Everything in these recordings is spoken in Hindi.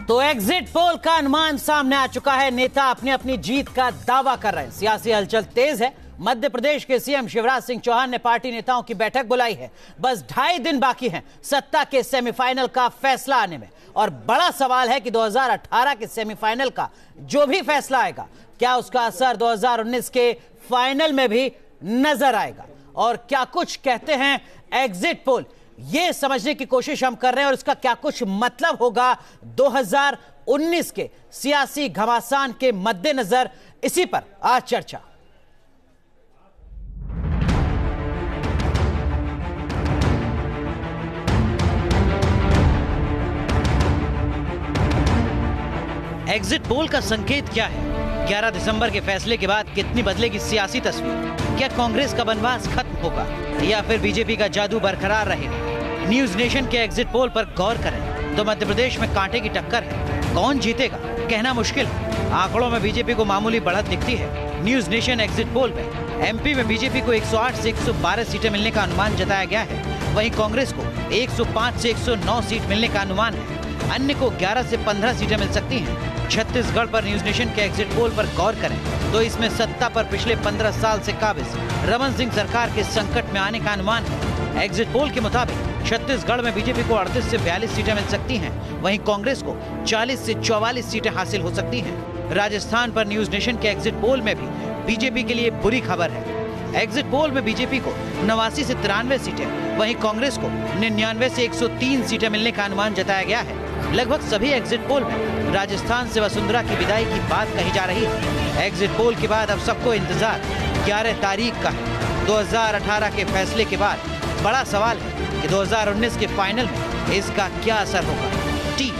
तो एग्जिट पोल का अनुमान सामने आ चुका है। नेता अपनी अपनी जीत का दावा कर रहे हैं। सियासी हलचल तेज है। मध्य प्रदेश के सीएम शिवराज सिंह चौहान ने पार्टी नेताओं की बैठक बुलाई है। बस 2.5 दिन बाकी हैं सत्ता के सेमीफाइनल का फैसला आने में। और बड़ा सवाल है कि 2018 के सेमीफाइनल का जो भी फैसला आएगा, क्या उसका असर 2019 के फाइनल में भी नजर आएगा? और क्या कुछ कहते हैं एग्जिट पोल, ये समझने की कोशिश हम कर रहे हैं। और इसका क्या कुछ मतलब होगा 2019 के सियासी घमासान के मद्देनजर, इसी पर आज चर्चा। एग्जिट पोल का संकेत क्या है? 11 दिसंबर के फैसले के बाद कितनी बदलेगी सियासी तस्वीर? क्या कांग्रेस का बनवास खत्म होगा या फिर बीजेपी का जादू बरकरार रहेगा? न्यूज नेशन के एग्जिट पोल पर गौर करें तो मध्य प्रदेश में कांटे की टक्कर है। कौन जीतेगा कहना मुश्किल है। आंकड़ों में बीजेपी को मामूली बढ़त दिखती है। न्यूज नेशन एग्जिट पोल में एमपी में बीजेपी को 108 से 112 सीटें मिलने का अनुमान जताया गया है। वहीं कांग्रेस को 105 से 109 सीट मिलने का अनुमान है। अन्य को 11 से 15 सीटें मिल सकती हैं। छत्तीसगढ़ पर न्यूज नेशन के एग्जिट पोल पर गौर करें तो इसमें सत्ता पर पिछले 15 साल से काबिज रमन सिंह सरकार के संकट में आने का अनुमान है। एग्जिट पोल के मुताबिक छत्तीसगढ़ में बीजेपी को 38 से 42 सीटें मिल सकती हैं। वहीं कांग्रेस को 40 से 44 सीटें हासिल हो सकती हैं। राजस्थान पर न्यूज नेशन के एग्जिट पोल में भी बीजेपी के लिए बुरी खबर है। एग्जिट पोल में बीजेपी को 89 से 93 सीटें, वहीं कांग्रेस को 99 से 103 सीटें मिलने का अनुमान जताया गया है। लगभग सभी एग्जिट पोल में राजस्थान से वसुंधरा की विदाई की बात कही जा रही है। एग्जिट पोल के बाद अब सबको इंतजार 11 तारीख का है। 2018 के फैसले के बाद बड़ा सवाल है कि 2019 के फाइनल में इसका क्या असर होगा। T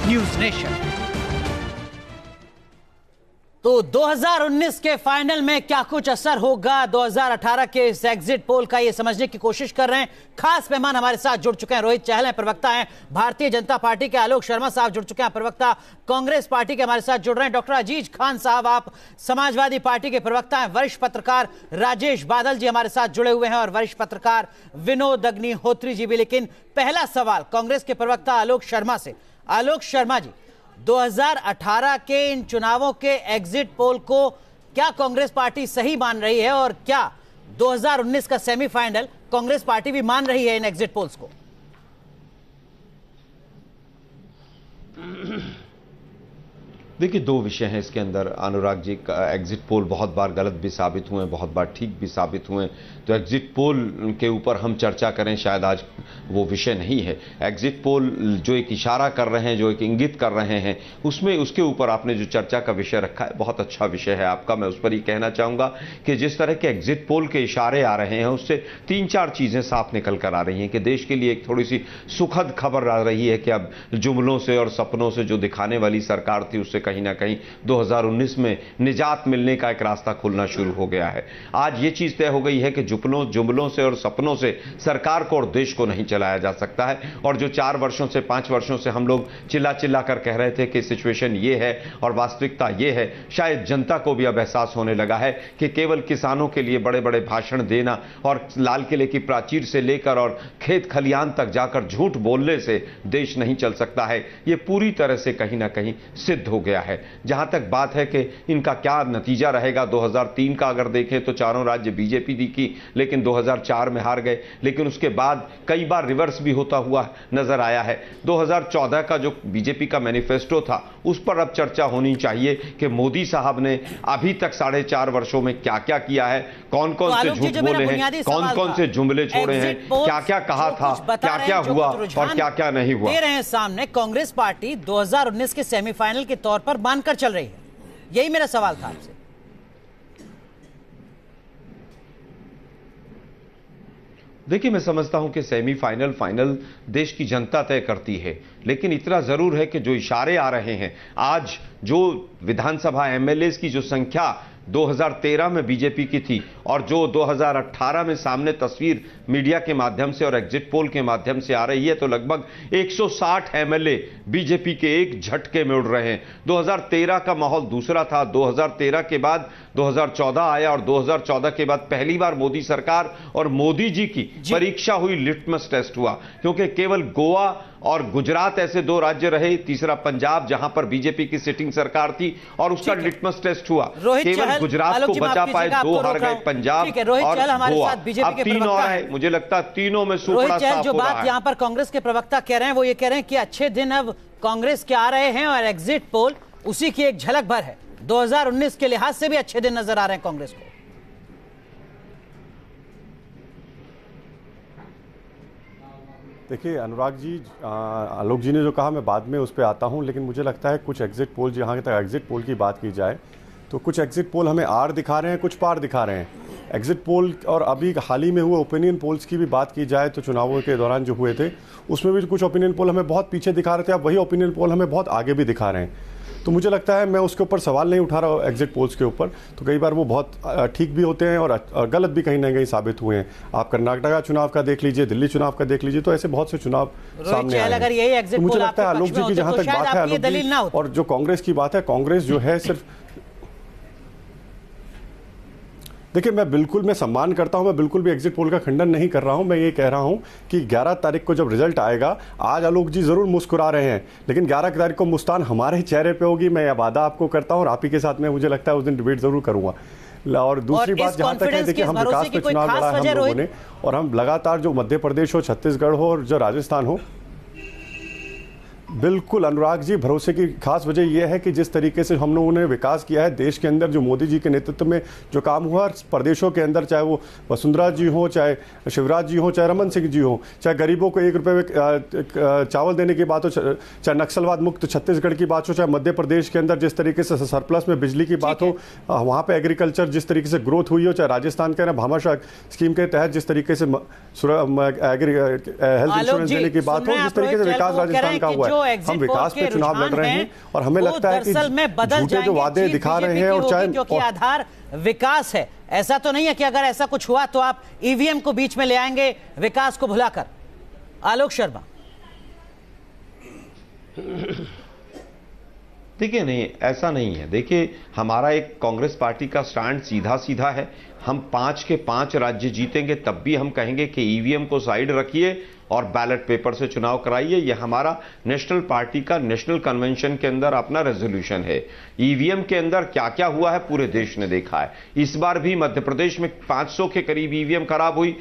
news nation. तो 2019 के फाइनल में क्या कुछ असर होगा 2018 के इस एग्जिट पोल का, ये समझने की कोशिश कर रहे हैं। खास मेहमान हमारे साथ जुड़ चुके हैं। रोहित चहल हैं, प्रवक्ता हैं भारतीय जनता पार्टी के। आलोक शर्मा साहब जुड़ चुके हैं, प्रवक्ता कांग्रेस पार्टी के, हमारे साथ जुड़ रहे हैं। डॉक्टर अजीज खान साहब, आप समाजवादी पार्टी के प्रवक्ता हैं। वरिष्ठ पत्रकार राजेश बादल जी हमारे साथ जुड़े हुए हैं और वरिष्ठ पत्रकार विनोद अग्निहोत्री जी भी। लेकिन पहला सवाल कांग्रेस के प्रवक्ता आलोक शर्मा से। आलोक शर्मा जी, 2018 के इन चुनावों के एग्जिट पोल को क्या कांग्रेस पार्टी सही मान रही है और क्या 2019 का सेमीफाइनल कांग्रेस पार्टी भी मान रही है इन एग्जिट पोल्स को? देखिए, दो विषय हैं इसके अंदर अनुराग जी। का एग्जिट पोल बहुत बार गलत भी साबित हुए, बहुत बार ठीक भी साबित हुए। तो एग्जिट पोल के ऊपर हम चर्चा करें शायद आज वो विषय नहीं है। एग्जिट पोल जो एक इशारा कर रहे हैं, जो एक इंगित कर रहे हैं, उसमें उसके ऊपर आपने जो चर्चा का विषय रखा है बहुत अच्छा विषय है आपका। मैं उस पर ही कहना चाहूँगा कि जिस तरह के एग्जिट पोल के इशारे आ रहे हैं उससे 3-4 चीज़ें साफ निकल कर आ रही हैं कि देश के लिए एक थोड़ी सी सुखद खबर आ रही है कि अब जुमलों से और सपनों से जो दिखाने वाली सरकार थी उससे कहीं ना कहीं 2019 में निजात मिलने का एक रास्ता खुलना शुरू हो गया है। आज ये चीज तय हो गई है कि जुमलों से और सपनों से सरकार को और देश को नहीं चलाया जा सकता है। और जो 4 वर्षों से 5 वर्षों से हम लोग चिल्ला कर कह रहे थे कि सिचुएशन ये है और वास्तविकता ये है, शायद जनता को भी अब एहसास होने लगा है कि केवल किसानों के लिए बड़े बड़े भाषण देना और लाल किले की प्राचीर से लेकर और खेत खलियान तक जाकर झूठ बोलने से देश नहीं चल सकता है। ये पूरी तरह से कहीं ना कहीं सिद्ध हो गया है। जहां तक बात है कि इनका क्या नतीजा रहेगा, 2003 का अगर देखें तो चारों राज्य बीजेपी की, लेकिन 2004 में हार गए। लेकिन उसके बाद कई बार रिवर्स भी होता हुआ नजर आया है। 2014 का जो बीजेपी का मैनिफेस्टो था उस पर अब चर्चा होनी चाहिए कि मोदी साहब ने अभी तक 4.5 वर्षों में क्या क्या किया है, कौन कौन से झूठ बोले हैं, कौन कौन से जुमले छोड़े हैं, क्या क्या कहा था, क्या क्या हुआ और क्या क्या नहीं हुआ। दे रहे हैं सामने कांग्रेस पार्टी 2019 के सेमीफाइनल के तौर पर मानकर चल रही है। यही मेरा सवाल था आपसे। देखिए, मैं समझता हूं कि सेमीफाइनल फाइनल देश की जनता तय करती है। लेकिन इतना जरूर है कि जो इशारे आ रहे हैं, आज जो विधानसभा एमएलए की जो संख्या 2013 में बीजेपी की थी और जो 2018 में सामने तस्वीर मीडिया के माध्यम से और एग्जिट पोल के माध्यम से आ रही है, तो लगभग 160 एमएलए बीजेपी के एक झटके में उड़ रहे हैं। 2013 का माहौल दूसरा था। 2013 के बाद 2014 आया और 2014 के बाद पहली बार मोदी सरकार और मोदी जी की परीक्षा हुई, लिटमस टेस्ट हुआ, क्योंकि केवल गोवा और गुजरात ऐसे दो राज्य रहे, तीसरा पंजाब जहां पर बीजेपी की सिटिंग सरकार थी और उसका लिटमस टेस्ट हुआ। केवल गुजरात को बचा पाए, 2 हार गए, पंजाब और गोवा। अब 3 और है, मुझे लगता है तीनों में सुपड़ा साफ जो हो रहा बात है। यहां पर कांग्रेस के प्रवक्ता कह रहे हैं वो ये कह रहे हैं कि अच्छे दिन अब कांग्रेस के आ रहे हैं और एग्जिट पोल उसी की एक झलक भर है। 2019 के लिहाज से भी अच्छे दिन नजर आ रहे हैं कांग्रेस को। देखिए अनुराग जी, आलोक जी ने जो कहा मैं बाद में उस पर आता हूं, लेकिन मुझे लगता है कुछ एग्जिट पोल, जहां तक एग्जिट पोल की बात की जाए तो कुछ एग्जिट पोल हमें आर दिखा रहे हैं, कुछ पार दिखा रहे हैं। एग्जिट पोल और अभी हाल ही में हुए ओपिनियन पोल्स की भी बात की जाए तो चुनावों के दौरान जो हुए थे उसमें भी कुछ ओपिनियन पोल हमें बहुत पीछे दिखा रहे थे, अब वही ओपिनियन पोल हमें बहुत आगे भी दिखा रहे हैं। तो मुझे लगता है, मैं उसके ऊपर सवाल नहीं उठा रहा हूँ एग्जिट पोल्स के ऊपर, तो कई बार वो बहुत ठीक भी होते हैं और गलत भी कहीं ना कहीं साबित हुए हैं। आप कर्नाटक का चुनाव का देख लीजिए, दिल्ली चुनाव का देख लीजिए, तो ऐसे बहुत से चुनाव सामने आए हैं। तो मुझे लगता है आलोक जी की जहां तक बात है, आलोक जी और जो कांग्रेस की बात है, कांग्रेस जो है सिर्फ, देखिए मैं सम्मान करता हूं, मैं बिल्कुल भी एग्जिट पोल का खंडन नहीं कर रहा हूं। मैं ये कह रहा हूं कि 11 तारीख को जब रिजल्ट आएगा, आज आलोक जी जरूर मुस्कुरा रहे हैं, लेकिन 11 तारीख को मुस्कान हमारे चेहरे पे होगी। मैं यह वादा आपको करता हूं और आप ही के साथ में मुझे लगता है उस दिन डिबेट जरूर करूंगा। और दूसरी बात जहां तक है, देखिए हम विकास पे चुनाव लड़ा है हम लोगों ने, और हम लगातार जो मध्य प्रदेश हो, छत्तीसगढ़ हो और जो राजस्थान हो, बिल्कुल अनुराग जी, भरोसे की खास वजह यह है कि जिस तरीके से हम लोगों ने विकास किया है देश के अंदर, जो मोदी जी के नेतृत्व में जो काम हुआ प्रदेशों के अंदर, चाहे वो वसुंधरा जी हो, चाहे शिवराज जी हो, चाहे रमन सिंह जी हो, चाहे गरीबों को 1 रुपये चावल देने की बात हो, चाहे नक्सलवाद मुक्त छत्तीसगढ़ की बात हो, चाहे मध्य प्रदेश के अंदर जिस तरीके से सरप्लस में बिजली की बात हो, वहाँ पर एग्रीकल्चर जिस तरीके से ग्रोथ हुई हो, चाहे राजस्थान के भामाशाह स्कीम के तहत जिस तरीके से हेल्थ इंश्योरेंस देने की बात हो, जिस तरीके से विकास राजस्थान का हुआ है। हम विकास पे चुनाव लड़ रहे हैं और हमें लगता है कि झूठे जो वादे दिखा रहे हैं, और चाहे क्योंकि आधार विकास है, ऐसा तो नहीं है कि अगर ऐसा कुछ हुआ तो आप ईवीएम को बीच में ले आएंगे विकास को भुलाकर। आलोक शर्मा, देखिए नहीं, ऐसा नहीं है। देखिए हमारा एक कांग्रेस पार्टी का स्टैंड सीधा सीधा है। हम 5 के 5 राज्य जीतेंगे तब भी हम कहेंगे कि ईवीएम को साइड रखिए और बैलेट पेपर से चुनाव कराइए। यह हमारा नेशनल पार्टी का नेशनल कन्वेंशन के अंदर अपना रेजोल्यूशन है। ईवीएम के अंदर क्या क्या हुआ है पूरे देश ने देखा है। इस बार भी मध्य प्रदेश में 500 के करीब ईवीएम खराब हुई।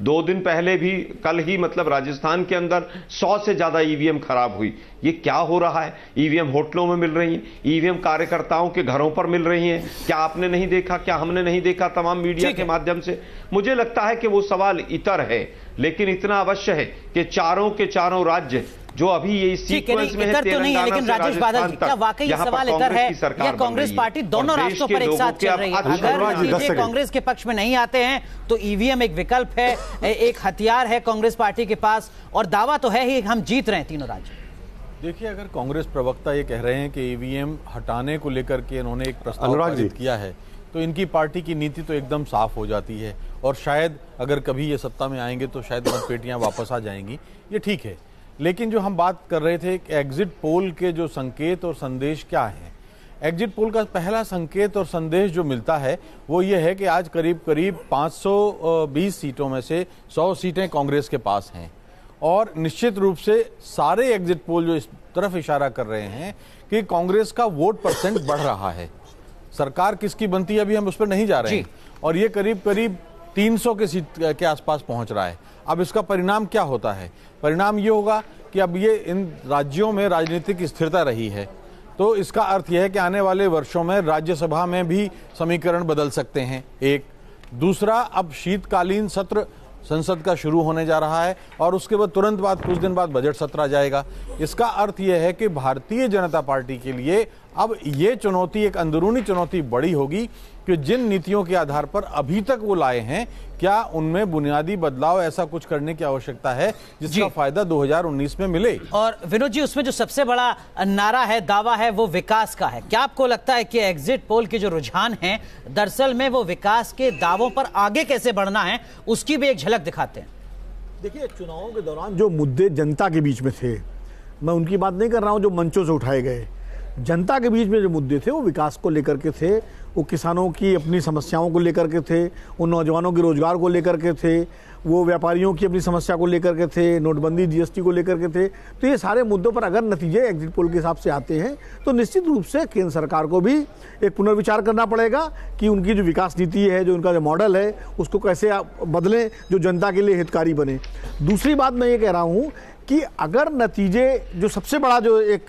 2 दिन पहले भी, कल ही मतलब राजस्थान के अंदर 100 से ज्यादा ईवीएम खराब हुई। ये क्या हो रहा है? ईवीएम होटलों में मिल रही हैं, ईवीएम कार्यकर्ताओं के घरों पर मिल रही हैं। क्या आपने नहीं देखा? क्या हमने नहीं देखा? तमाम मीडिया के माध्यम से मुझे लगता है कि वो सवाल इतर है, लेकिन इतना अवश्य है कि चारों के चारों राज्य जो अभी ये सीक्वेंस में है, तो नहीं है, लेकिन राजेश बादल जी, क्या वाकई ये सवाल इतर है या कांग्रेस पार्टी दोनों रास्तों पर एक साथ चल रही है? अगर कांग्रेस के पक्ष में नहीं आते हैं तो ईवीएम एक विकल्प है, एक हथियार है कांग्रेस पार्टी के पास, और दावा तो है ही हम जीत रहे हैं तीनों राज्य। देखिए, अगर कांग्रेस प्रवक्ता ये कह रहे हैं कि ईवीएम हटाने को लेकर के इन्होंने एक प्रस्ताव पारित किया है, तो इनकी पार्टी की नीति तो एकदम साफ हो जाती है, और शायद अगर कभी ये सत्ता में आएंगे तो शायद मतपेटियां वापस आ जाएंगी। ये ठीक है, लेकिन जो हम बात कर रहे थे कि एग्जिट पोल के जो संकेत और संदेश क्या हैं, एग्जिट पोल का पहला संकेत और संदेश जो मिलता है वो ये है कि आज करीब करीब 520 सीटों में से 100 सीटें कांग्रेस के पास हैं, और निश्चित रूप से सारे एग्जिट पोल जो इस तरफ इशारा कर रहे हैं कि कांग्रेस का वोट परसेंट बढ़ रहा है। सरकार किसकी बनती है अभी हम उस पर नहीं जा रहे हैं, और ये करीब करीब 300 के सीट के आसपास पहुंच रहा है। अब इसका परिणाम क्या होता है? परिणाम ये होगा कि अब ये इन राज्यों में राजनीतिक स्थिरता रही है, तो इसका अर्थ यह है कि आने वाले वर्षों में राज्यसभा में भी समीकरण बदल सकते हैं। एक दूसरा, अब शीतकालीन सत्र संसद का शुरू होने जा रहा है, और उसके बाद तुरंत बाद कुछ दिन बाद बजट सत्र आ जाएगा। इसका अर्थ यह है कि भारतीय जनता पार्टी के लिए अब ये चुनौती, एक अंदरूनी चुनौती बड़ी होगी कि जिन नीतियों के आधार पर अभी तक वो लाए हैं, क्या उनमें बुनियादी बदलाव, ऐसा कुछ करने की आवश्यकता है जिसका फायदा 2019 में मिले। और विनोद जी, उसमें जो सबसे बड़ा नारा है, दावा है, वो विकास का है। क्या आपको लगता है कि एग्जिट पोल के जो रुझान हैं, दरअसल में वो विकास के दावों पर आगे कैसे बढ़ना है, उसकी भी एक झलक दिखाते हैं? देखिए, चुनावों के दौरान जो मुद्दे जनता के बीच में थे, मैं उनकी बात नहीं कर रहा हूं जो मंचों से उठाए गए, जनता के बीच में जो मुद्दे थे वो विकास को लेकर के थे, वो किसानों की अपनी समस्याओं को लेकर के थे, वो नौजवानों के रोजगार को लेकर के थे, वो व्यापारियों की अपनी समस्या को लेकर के थे, नोटबंदी जीएसटी को लेकर के थे। तो ये सारे मुद्दों पर अगर नतीजे एग्जिट पोल के हिसाब से आते हैं तो निश्चित रूप से केंद्र सरकार को भी एक पुनर्विचार करना पड़ेगा कि उनकी जो विकास नीति है, जो उनका जो मॉडल है, उसको कैसे बदलें जो जनता के लिए हितकारी बने। दूसरी बात मैं ये कह रहा हूँ कि अगर नतीजे, जो सबसे बड़ा जो एक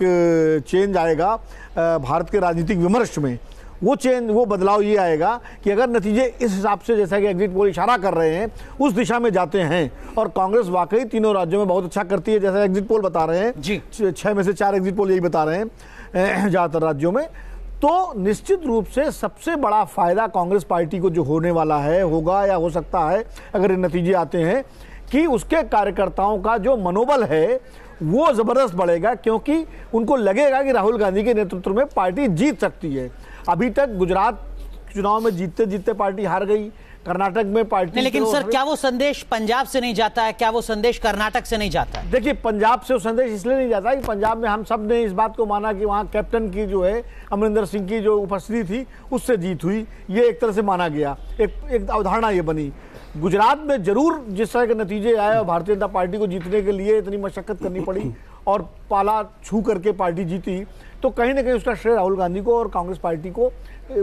चेंज आएगा भारत के राजनीतिक विमर्श में, वो बदलाव ये आएगा कि अगर नतीजे इस हिसाब से, जैसा कि एग्जिट पोल इशारा कर रहे हैं, उस दिशा में जाते हैं और कांग्रेस वाकई तीनों राज्यों में बहुत अच्छा करती है, जैसा एग्जिट पोल बता रहे हैं जी, 6 में से 4 एग्जिट पोल यही बता रहे हैं ज़्यादातर राज्यों में, तो निश्चित रूप से सबसे बड़ा फायदा कांग्रेस पार्टी को जो होने वाला है, होगा या हो सकता है अगर ये नतीजे आते हैं, कि उसके कार्यकर्ताओं का जो मनोबल है वो जबरदस्त बढ़ेगा, क्योंकि उनको लगेगा कि राहुल गांधी के नेतृत्व में पार्टी जीत सकती है। अभी तक गुजरात चुनाव में जीतते जीतते पार्टी हार गई, कर्नाटक में पार्टी, लेकिन सर क्या वो संदेश पंजाब से नहीं जाता है? क्या वो संदेश कर्नाटक से नहीं जाता है? देखिए, पंजाब से वो संदेश इसलिए नहीं जाता कि पंजाब में हम सब ने इस बात को माना कि वहाँ कैप्टन की जो है अमरिंदर सिंह की जो उपस्थिति थी उससे जीत हुई, ये एक तरह से माना गया, एक अवधारणा ये बनी। गुजरात में जरूर जिस तरह के नतीजे आए और भारतीय जनता पार्टी को जीतने के लिए इतनी मशक्कत करनी पड़ी और पाला छू करके पार्टी जीती, तो कहीं ना कहीं उसका श्रेय राहुल गांधी को और कांग्रेस पार्टी को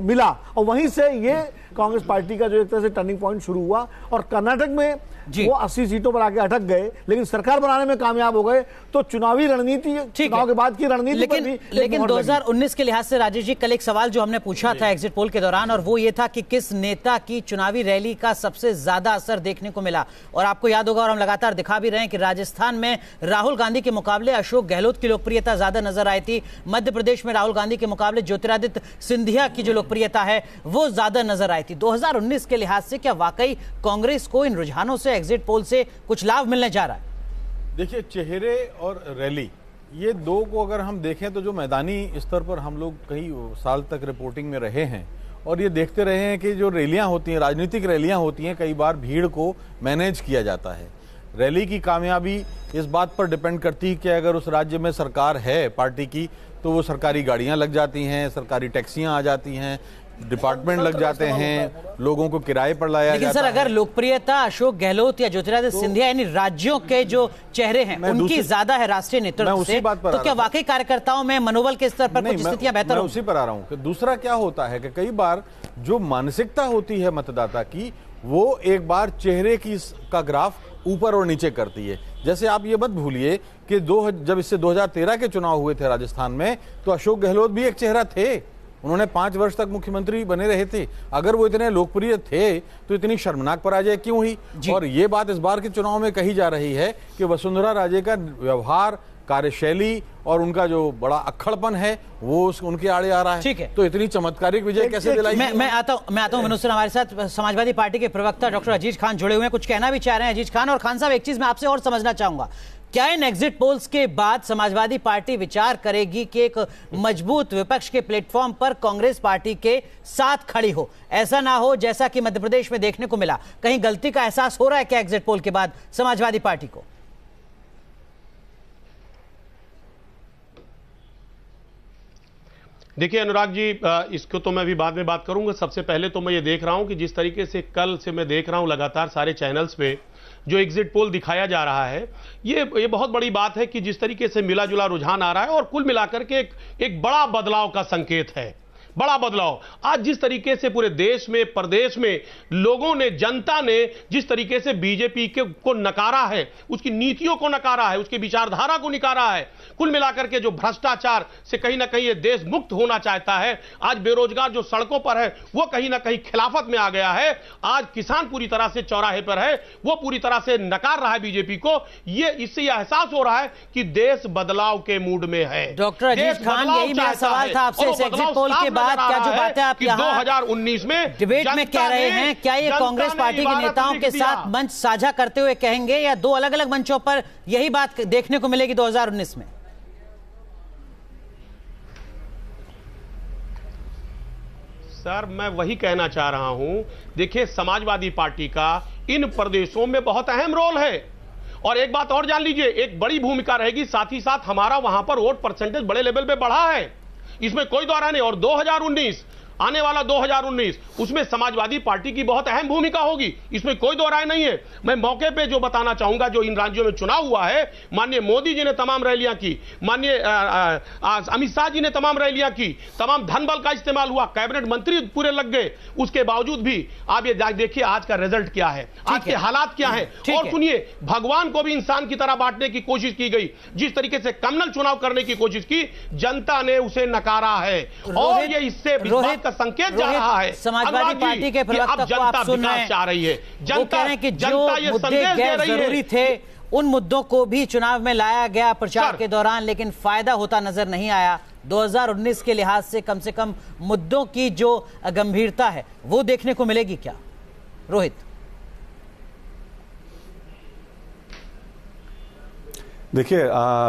मिला, और वहीं से ये कांग्रेस पार्टी का जो एक तरह से टर्निंग पॉइंट शुरू हुआ। और कर्नाटक में वो 80 सीटों पर आके अटक गए, लेकिन सरकार बनाने में कामयाब हो गए। तो चुनावी रणनीति, चुनाव के बाद की रणनीति लेकिन 2019 के लिहाज से राजेश जी, कल एक सवाल जो हमने पूछा था एग्जिट पोल के दौरान, और वो ये था कि किस नेता की चुनावी रैली का सबसे ज्यादा असर देखने को मिला। और आपको याद होगा, और हम लगातार दिखा भी रहे हैं कि राजस्थान में राहुल गांधी के मुकाबले अशोक गहलोत की लोकप्रियता ज्यादा नजर आई थी। मध्य प्रदेश में राहुल गांधी के मुकाबले ज्योतिरादित्य सिंधिया की जो लोकप्रियता है वो ज्यादा नजर आई थी। 2019 के लिहाज से क्या वाकई कांग्रेस को इन रुझानों से, एग्जिट पोल से कुछ लाभ मिलने जा रहा है? देखिए, चेहरे और रैली, ये दो को अगर हम देखें तो जो मैदानी स्तर पर हम लोग कई साल तक रिपोर्टिंग में रहे हैं और ये देखते रहे हैं कि जो रैलियां होती हैं, राजनीतिक रैलियां होती हैं, कई बार भीड़ को मैनेज किया जाता है। रैली की कामयाबी इस बात पर डिपेंड करती है कि अगर उस राज्य में सरकार है पार्टी की, तो वो सरकारी गाड़ियां लग जाती हैं, सरकारी टैक्सियां आ जाती हैं, डिपार्टमेंट लग जाते हैं, लोगों को किराए पर लाया जाता है। लेकिन सर, अगर लोकप्रियता अशोक गहलोत या ज्योतिरादित्य सिंधिया यानी राज्यों के जो चेहरे हैं उनकी ज्यादा है राष्ट्रीय नेतृत्व से, तो क्या वाकई कार्यकर्ताओं में मनोबल के स्तर पर कुछ स्थितियां बेहतर हो? उसी पर आ रहा हूं कि दूसरा क्या होता है कि कई बार जो मानसिकता होती है मतदाता की, वो एक बार चेहरे की का ग्राफ ऊपर और नीचे करती है। जैसे आप ये मत भूलिए कि जब इससे 2013 के चुनाव हुए थे राजस्थान में, तो अशोक गहलोत भी एक चेहरा थे, उन्होंने 5 वर्ष तक मुख्यमंत्री बने रहे थे। अगर वो इतने लोकप्रिय थे तो इतनी शर्मनाक पराजय क्यों हुई? और ये बात इस बार के चुनाव में कही जा रही है कि वसुंधरा राजे का व्यवहार, कार्यशैली और उनका जो बड़ा अक्खड़पन है वो उनके आड़े आ रहा है। ठीक है, तो इतनी चमत्कारिक विजय कैसे दिलाई? मैं आता हूं विनोद सर, हमारे साथ समाजवादी पार्टी के प्रवक्ता डॉक्टर अजीज खान जुड़े हुए हैं, कुछ कहना भी चाह रहे हैं अजीज खान। और खान साहब, एक चीज मैं आपसे और समझना चाहूंगा, क्या इन एग्जिट पोल्स के बाद समाजवादी पार्टी विचार करेगी कि एक मजबूत विपक्ष के प्लेटफॉर्म पर कांग्रेस पार्टी के साथ खड़ी हो? ऐसा ना हो जैसा कि मध्य प्रदेश में देखने को मिला। कहीं गलती का एहसास हो रहा है क्या एग्जिट पोल के बाद समाजवादी पार्टी को? देखिए अनुराग जी, इसको तो मैं भी बाद में बात करूंगा। सबसे पहले तो मैं ये देख रहा हूं कि जिस तरीके से कल से मैं देख रहा हूं लगातार सारे चैनल्स पे जो एग्जिट पोल दिखाया जा रहा है, ये बहुत बड़ी बात है कि जिस तरीके से मिला जुला रुझान आ रहा है और कुल मिलाकर के एक बड़ा बदलाव का संकेत है। बड़ा बदलाव। आज जिस तरीके से पूरे देश में, प्रदेश में लोगों ने, जनता ने जिस तरीके से बीजेपी को नकारा है, उसकी नीतियों को नकारा है, उसकी विचारधारा को नकारा है, कुल मिलाकर के जो भ्रष्टाचार से कहीं ना कहीं ये देश मुक्त होना चाहता है, आज बेरोजगार जो सड़कों पर है वो कहीं ना कहीं खिलाफत में आ गया है, आज किसान पूरी तरह से चौराहे पर है, वो पूरी तरह से नकार रहा है बीजेपी को। ये इससे यह एहसास हो रहा है कि देश बदलाव के मूड में है। डॉक्टर अजीज खान, यही मेरा सवाल था आपसे, इस एग्जिट पोल के बाद क्या जो बातें आप यहाँ 2019 में डिबेट में कह रहे हैं, क्या ये कांग्रेस पार्टी के नेताओं के साथ मंच साझा करते हुए कहेंगे, या दो अलग अलग मंचों पर यही बात देखने को मिलेगी 2019 में? सर, मैं वही कहना चाह रहा हूं। देखिए, समाजवादी पार्टी का इन प्रदेशों में बहुत अहम रोल है, और एक बात और जान लीजिए, एक बड़ी भूमिका रहेगी, साथ ही साथ हमारा वहां पर वोट परसेंटेज बड़े लेवल पे बढ़ा है, इसमें कोई दो राय नहीं। और 2019 आने वाला 2019 उसमें समाजवादी पार्टी की बहुत अहम भूमिका होगी, इसमें कोई दो राय नहीं है। मैं मौके पे जो बताना चाहूंगा, जो इन राज्यों में चुनाव हुआ है, माननीय मोदी जी ने तमाम रैलियां की, माननीय अमित शाह जी ने तमाम रैलियां की, तमाम धन बल का इस्तेमाल हुआ, कैबिनेट मंत्री पूरे लग गए, उसके बावजूद भी आप ये देखिए आज का रिजल्ट क्या है, आज के हालात क्या है। और सुनिए, भगवान को भी इंसान की तरह बांटने की कोशिश की गई, जिस तरीके से कम्युनल चुनाव करने की कोशिश की, जनता ने उसे नकारा है, और ये इससे संकेत जा रहा है समाजवादी पार्टी के प्रवक्ता को आप सुन रहे हैं, चाह रही है, वो कह रहे हैं कि जो मुद्दे गैर जरूरी थे उन मुद्दों को भी चुनाव में लाया गया प्रचार के दौरान, लेकिन फायदा होता नजर नहीं आया। 2019 के लिहाज से कम मुद्दों की जो गंभीरता है वो देखने को मिलेगी क्या, रोहित? देखिए,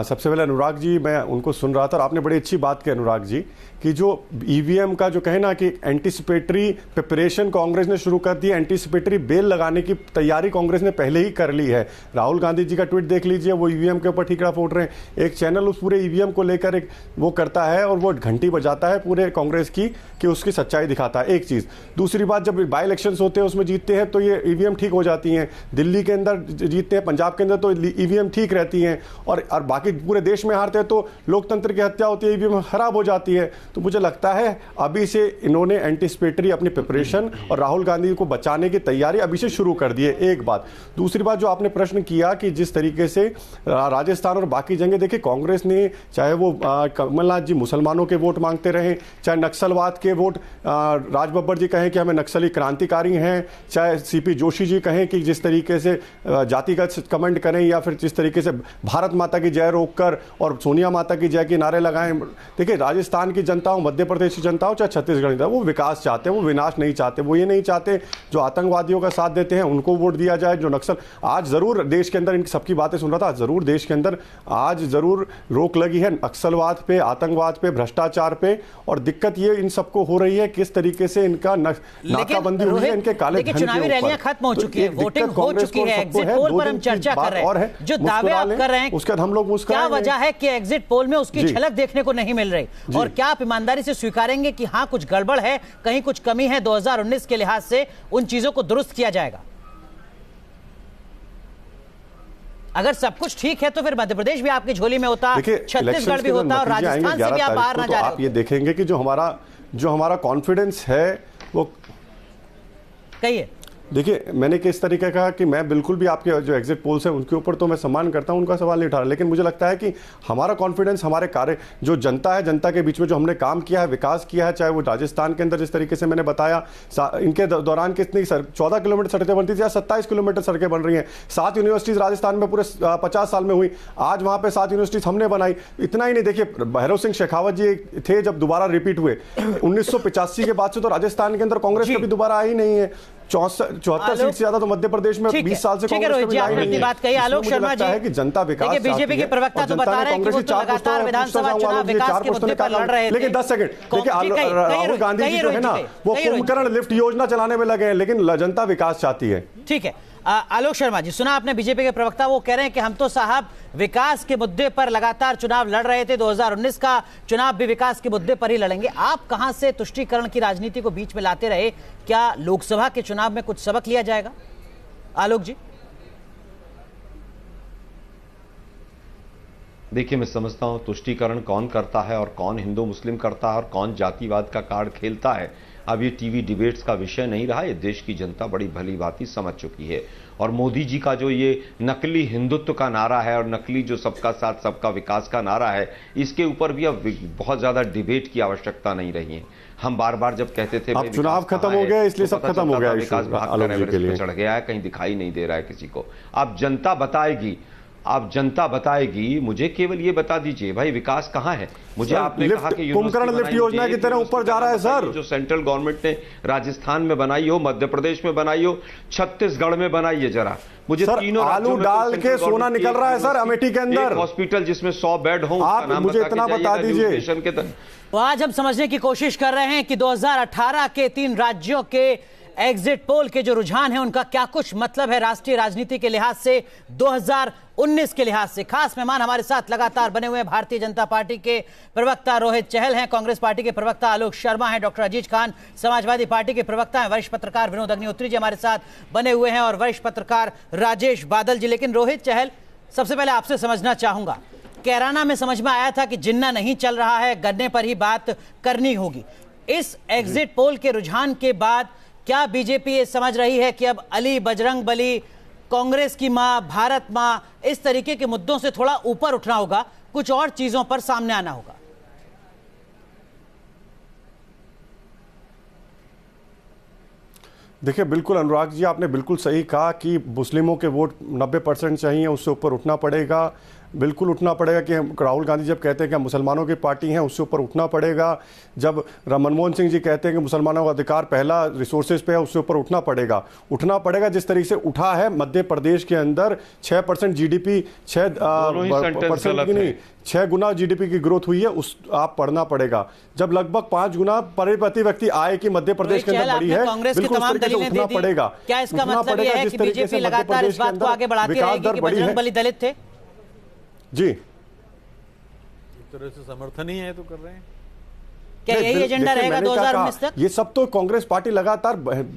सबसे पहले अनुराग जी, मैं उनको सुन रहा था और आपने बड़ी अच्छी बात की अनुराग जी, कि जो ईवीएम का जो कहे ना कि एंटीसिपेटरी प्रिपरेशन कांग्रेस ने शुरू कर दी, एंटीसिपेटरी बेल लगाने की तैयारी कांग्रेस ने पहले ही कर ली है। राहुल गांधी जी का ट्वीट देख लीजिए, वो ईवीएम के ऊपर ठीकरा फोड़ रहे हैं। एक चैनल उस पूरे ईवीएम को लेकर एक वो करता है और वो घंटी बजाता है पूरे कांग्रेस की कि उसकी सच्चाई दिखाता है, एक चीज़। दूसरी बात, जब बाई इलेक्शन होते हैं उसमें जीतते हैं तो ये ईवीएम ठीक हो जाती हैं, दिल्ली के अंदर जीतते हैं, पंजाब के अंदर तो ईवीएम ठीक रहती हैं, और बाकी पूरे देश में हारते हैं तो लोकतंत्र की हत्या होती है, ईवीएम खराब हो जाती है। तो मुझे लगता है अभी से इन्होंने एंटीसिपेटरी अपनी प्रिपरेशन और राहुल गांधी को बचाने की तैयारी अभी से शुरू कर दी है, एक बात। दूसरी बात, जो आपने प्रश्न किया कि जिस तरीके से राजस्थान और बाकी जगह, देखिए कांग्रेस ने, चाहे वो कमलनाथ जी मुसलमानों के वोट मांगते रहे, चाहे नक्सलवाद के वोट राज बब्बर जी कहें कि हमें नक्सली क्रांतिकारी हैं, चाहे सीपी जोशी जी कहें कि जिस तरीके से जातिगत कमेंट करें, या फिर जिस तरीके से भारत माता की जय रोककर और सोनिया माता की जय के नारे लगाएं। देखिए, राजस्थान की जनता हो, मध्य प्रदेश की जनता हो, चाहे छत्तीसगढ़ की, वो विकास चाहते हैं, वो विनाश नहीं चाहते। वो ये नहीं चाहते जो आतंकवादियों का साथ देते हैं उनको वोट दिया जाए, जो नक्सल। आज जरूर देश के अंदर, इन सबकी बातें सुन रहा था, जरूर देश के अंदर आज जरूर रोक लगी है नक्सलवाद पे, आतंकवाद पे, भ्रष्टाचार पे, और दिक्कत ये इन सबको हो रही है किस तरीके से इनका नाकाबंदी हुई है, इनके काले धन के चुनावी रैलियां खत्म हो चुकी है, वोटिंग हो चुकी है, एग्जिट पोल पर हम चर्चा कर रहे हैं, जो दावे आप कर रहे हैं उसके बाद हम लोग क्या वजह है कि एग्जिट पोल में उसकी झलक देखने को नहीं मिल रही, और क्या आप ईमानदारी से स्वीकारेंगे कि हाँ कुछ गड़बड़ है, कहीं कुछ कमी है, 2019 के लिहाज से उन चीजों को दुरुस्त किया जाएगा? अगर सब कुछ ठीक है तो फिर मध्य प्रदेश भी आपकी झोली में होता, छत्तीसगढ़ भी होता, और राजस्थान से भी आप बाहर ना जा रहे हो। आप ये देखेंगे कि जो हमारा कॉन्फिडेंस है वो, कहिए। देखिए, मैंने किस तरीके कहा कि मैं बिल्कुल भी आपके जो एग्जिट पोल्स हैं उनके ऊपर तो मैं सम्मान करता हूं, उनका सवाल नहीं उठा रहा, लेकिन मुझे लगता है कि हमारा कॉन्फिडेंस, हमारे कार्य, जो जनता है, जनता के बीच में जो हमने काम किया है, विकास किया है, चाहे वो राजस्थान के अंदर जिस तरीके से मैंने बताया, इनके दौरान कितनी 14 किलोमीटर सड़कें बनती थी, 27 किलोमीटर सड़कें बन रही हैं। 7 यूनिवर्सिटीज राजस्थान में पूरे 50 साल में हुई, आज वहां पर 7 यूनिवर्सिटीज हमने बनाई। इतना ही नहीं, देखिए भैरव सिंह शेखावत जी थे जब दोबारा रिपीट हुए 1985 के बाद से, तो राजस्थान के अंदर कांग्रेस कभी दोबारा आई नहीं है। 74 सीट से ज्यादा तो मध्य प्रदेश में 20 साल से कांग्रेस कभी आई नहीं है। बात कही आलोक शर्मा जी, है कि जनता विकास, बीजेपी के प्रवक्ता तो बता रहे हैं कि वो तो लगातार विधानसभा चुनाव विकास के मुद्दे पर लड़ रहे थे। लेकिन 10 सेकंड, देखिए राहुल गांधी जी जो है ना, वो कुंभकर्ण लिफ्ट योजना चलाने में लगे हैं, लेकिन जनता विकास चाहती है। ठीक है, आलोक शर्मा जी, सुना आपने बीजेपी के प्रवक्ता, वो कह रहे हैं कि हम तो साहब विकास के मुद्दे पर लगातार चुनाव लड़ रहे थे, 2019 का चुनाव भी विकास के मुद्दे पर ही लड़ेंगे। आप कहां से तुष्टीकरण की राजनीति को बीच में लाते रहे? क्या लोकसभा के चुनाव में कुछ सबक लिया जाएगा? आलोक जी। देखिए, मैं समझता हूं तुष्टीकरण कौन करता है और कौन हिंदू मुस्लिम करता है और कौन जातिवाद का कार्ड खेलता है, अब ये टीवी डिबेट्स का विषय नहीं रहा। ये देश की जनता बड़ी भली भांति समझ चुकी है। और मोदी जी का जो ये नकली हिंदुत्व का नारा है और नकली जो सबका साथ सबका विकास का नारा है, इसके ऊपर भी अब बहुत ज्यादा डिबेट की आवश्यकता नहीं रही है। हम बार बार जब कहते थे अब चुनाव खत्म हो गया इसलिए सब खत्म हो गया, विकास चढ़ गया है, कहीं दिखाई नहीं दे रहा है किसी को। अब जनता बताएगी, आप जनता बताएगी। मुझे केवल ये बता दीजिए भाई, विकास कहां है? मुझे आपने कहा कि कुंभकर्ण लिफ्ट योजना की तरह ऊपर जा रहा है सर, जो सेंट्रल गवर्नमेंट ने राजस्थान में बनाई हो, मध्य प्रदेश में बनाई हो, छत्तीसगढ़ में बनाई है। जरा मुझे तीनों आलू डाल के सोना निकल रहा है सर अमेठी के अंदर। हॉस्पिटल जिसमें 100 बेड हो, आप मुझे इतना बता दीजिए। तो आज हम समझने की कोशिश कर रहे हैं कि 2018 के 3 राज्यों के एग्जिट पोल के जो रुझान है उनका क्या कुछ मतलब है राष्ट्रीय राजनीति के लिहाज से, 2019 के लिहाज से। खास मेहमान हमारे साथ लगातार बने हुए हैं। भारतीय जनता पार्टी के प्रवक्ता रोहित चहल हैं, कांग्रेस पार्टी के प्रवक्ता आलोक शर्मा हैं, डॉक्टर अजीज खान समाजवादी पार्टी के प्रवक्ता हैं, वरिष्ठ पत्रकार विनोद अग्निहोत्री जी हमारे साथ बने हुए हैं और वरिष्ठ पत्रकार राजेश बादल जी। लेकिन रोहित चहल, सबसे पहले आपसे समझना चाहूंगा, कैराना में समझ में आया था कि जिन्ना नहीं चल रहा है, गन्ने पर ही बात करनी होगी। इस एग्जिट पोल के रुझान के बाद क्या बीजेपी ये समझ रही है कि अब अली, बजरंग बली, कांग्रेस की मां, भारत मां, इस तरीके के मुद्दों से थोड़ा ऊपर उठना होगा, कुछ और चीजों पर सामने आना होगा? देखिए, बिल्कुल अनुराग जी, आपने बिल्कुल सही कहा कि मुस्लिमों के वोट 90% चाहिए, उससे ऊपर उठना पड़ेगा। बिल्कुल उठना पड़ेगा कि राहुल गांधी जब कहते हैं कि हम मुसलमानों की पार्टी हैं, उससे ऊपर उठना पड़ेगा। जब मनमोहन सिंह जी कहते हैं कि मुसलमानों का अधिकार पहला रिसोर्सेज पे है, उससे ऊपर उठना पड़ेगा। उठना पड़ेगा जिस तरीके से उठा है मध्य प्रदेश के अंदर 6% जीडीपी, 6% की नहीं, 6 गुना जीडीपी की ग्रोथ हुई है, उस आप पढ़ना पड़ेगा। जब लगभग 5 गुना प्रति व्यक्ति आय की मध्य प्रदेश के अंदर बढ़ी है, बिल्कुल उस तरीके से उठना पड़ेगा। क्या इसका मतलब यह है कि बीजेपी लगातार इस बात को आगे बढ़ाती रहेगी कि बजरंग बली दलित थे? जी, एक तरह से समर्थन ही है तो कर रहे हैं। क्या यही एजेंडा रहेगा 2019 तक? ये सब तो कांग्रेस पार्टी लगातार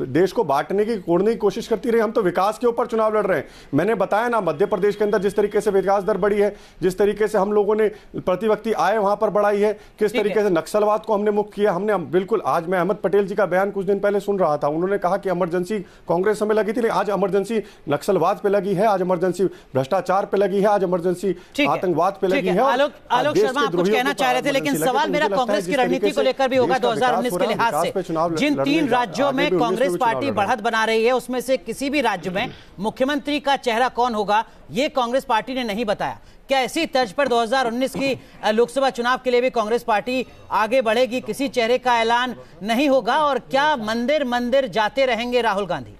देश को बांटने की, कोड़ने की कोशिश करती रही। हम तो विकास के ऊपर चुनाव लड़ रहे हैं। मैंने बताया ना, मध्य प्रदेश के अंदर जिस तरीके से विकास दर बढ़ी है, जिस तरीके से हम लोगों ने प्रति व्यक्ति आय वहां पर बढ़ाई है, किस तरीके से नक्सलवाद को हमने मुक्त किया। हमने बिल्कुल, आज मैं अहमद पटेल जी का बयान कुछ दिन पहले सुन रहा था, उन्होंने कहा कि इमरजेंसी कांग्रेस हमें लगी थी, लेकिन आज इमरजेंसी नक्सलवाद पे लगी है, आज इमरजेंसी भ्रष्टाचार पे लगी है, आज इमरजेंसी आतंकवाद पे लगी है। आलोक शर्मा, आप कुछ कहना चाह रहे थे, लेकिन सवाल मेरा कांग्रेस की रणनीति को लेकर भी होगा 2019 के लिहाज से। जिन 3 राज्यों में कांग्रेस पार्टी बढ़त बना रही है, उसमें से किसी भी राज्य में मुख्यमंत्री का चेहरा कौन होगा, यह कांग्रेस पार्टी ने नहीं बताया। क्या इसी तर्ज पर 2019 की लोकसभा चुनाव के लिए भी कांग्रेस पार्टी आगे बढ़ेगी? किसी चेहरे का ऐलान नहीं होगा? और क्या मंदिर मंदिर जाते रहेंगे राहुल गांधी?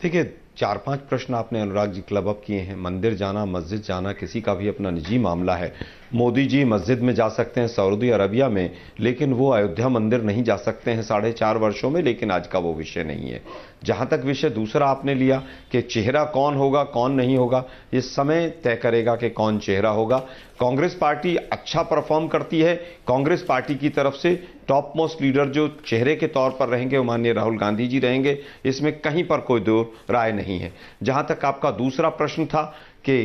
देखिए, 4-5 प्रश्न आपने अनुराग जी क्लब अप किए हैं। मंदिर जाना, मस्जिद जाना किसी का भी अपना निजी मामला है। मोदी जी मस्जिद में जा सकते हैं सऊदी अरबिया में, लेकिन वो अयोध्या मंदिर नहीं जा सकते हैं 4.5 वर्षों में, लेकिन आज का वो विषय नहीं है। जहां तक विषय दूसरा आपने लिया कि चेहरा कौन होगा कौन नहीं होगा, ये समय तय करेगा कि कौन चेहरा होगा। कांग्रेस पार्टी अच्छा परफॉर्म करती है। कांग्रेस पार्टी की तरफ से टॉप मोस्ट लीडर जो चेहरे के तौर पर रहेंगे वो माननीय राहुल गांधी जी रहेंगे, इसमें कहीं पर कोई दो राय नहीं है। जहां तक आपका दूसरा प्रश्न था कि